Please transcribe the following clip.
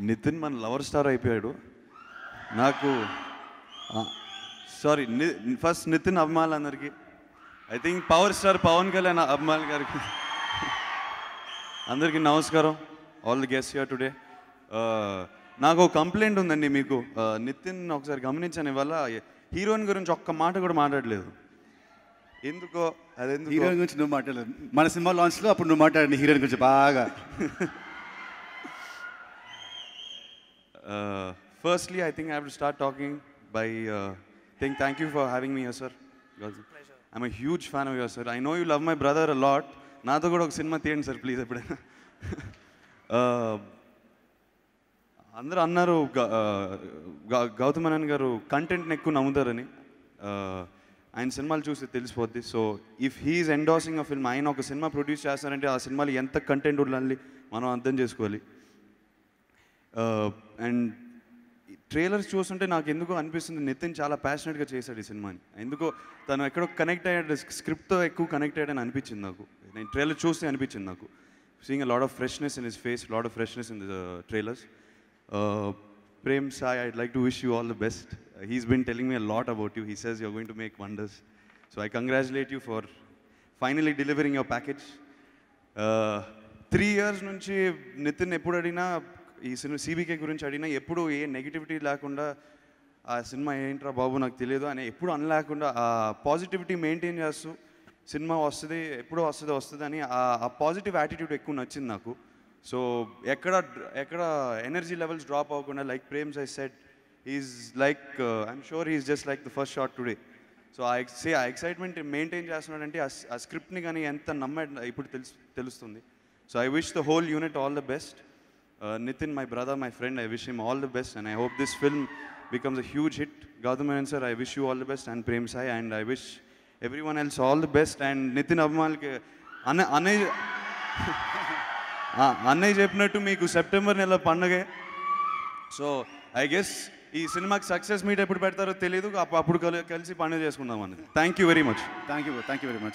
నితిన్ మన lover star అయిపోయాడు. నాకు సారీ ఫస్ట్ నితిన్ అభిమానులందరికీ, I think power star Pawan Kalyan అభిమానులు గారికి అందరికీ నమస్కారం. All the guest here today. నాకు కంప్లైంట్ ఉందండి మీకు. నితిన్ ఒకసారి గమనించాను, ఇవాళ హీరోయిన్ గురించి ఒక్క మాట కూడా మాట్లాడలేదు. ఎందుకో అదెందుకు? హీరోయిన్ గురించి నువ్వు మాట్లాడలేదు. మన సినిమా లాంచ్లో అప్పుడు నువ్వు మాట్లాడండి హీరోయిన్ గురించి బాగా. Firstly, I think I have to start talking by saying thank you for having me here, sir. Pleasure. I'm a huge fan of yours, sir. I know you love my brother a lot. నాతో కూడా ఒక cinema తీయండి sir please ఎప్పుడైనా. అందరూ అన్నారు గౌతమ్ మేనన్ గారు కంటెంట్ని ఎక్కువ నమ్ముతారని. ఆయన సినిమాలు చూసి తెలిసిపోద్ది. So if he's endorsing a film, ఆయన ఒక సినిమా ప్రొడ్యూస్ చేస్తారంటే ఆ సినిమాలు ఎంత కంటెంట్ ఉండాలి మనం అర్థం చేసుకోవాలి. అండ్ ట్రైలర్స్ చూస్తుంటే నాకు ఎందుకో అనిపిస్తుంది నితిన్ చాలా ప్యాషనెట్గా చేశాడు ఈ సినిమాని. ఎందుకో తను ఎక్కడో కనెక్ట్ అయ్యాడు, స్క్రిప్ట్తో ఎక్కువ కనెక్ట్ అయ్యాడని అనిపించింది నాకు. నేను ట్రైలర్ చూస్తే అనిపించింది నాకు. Seeing a lot of freshness in his face, lot of freshness in the trailers. Prem Sai, I'd like to wish you all the best. He's been telling me a lot about you. He says you're going to make wonders. So I congratulate you for finally delivering your package. 3 years నుంచి నితిన్ ఎప్పుడు అడిగినా ఈ cinema సిబికే గురించి అడిగినా ఎప్పుడు ఏ negativity లేకుండా ఆ cinema ఏంట్రా బాబు నాకు తెలియదు అని ఎప్పుడు అనలేకుండా ఆ పాజిటివిటీ మెయింటైన్ చేస్తూ సినిమా వస్తుంది, ఎప్పుడో వస్తుంది అని ఆ పాజిటివ్ యాటిట్యూడ్ ఎక్కువ నచ్చింది నాకు. సో ఎక్కడ ఎనర్జీ లెవెల్స్ డ్రాప్ అవ్వకుండా, like Prem I said, is like I'm sure is just like the first shot today. So ఆ ఎక్సైట్మెంట్ మెయింటైన్ చేస్తున్నాడంటే ఆ స్క్రిప్ట్ని కానీ ఎంత నమ్మాడు ఇప్పుడు తెలుస్తుంది. So I wish the whole unit all the best. Nitin, my brother, my friend, I wish him all the best and I hope this film becomes a huge hit. Gautam Menon sir, I wish you all the best, and Prem Sai, and I wish everyone else all the best. And Nitin Abhimal అన్నయ్య చెప్పినట్టు మీకు September నెల పండగే. So I guess ఈ సినిమాకి success meet ఎప్పుడు పెడతారో తెలియదు, అప్పుడు కలిసి పండుగ చేసుకుందాం అన్నది. Thank you very much. Thank you very much.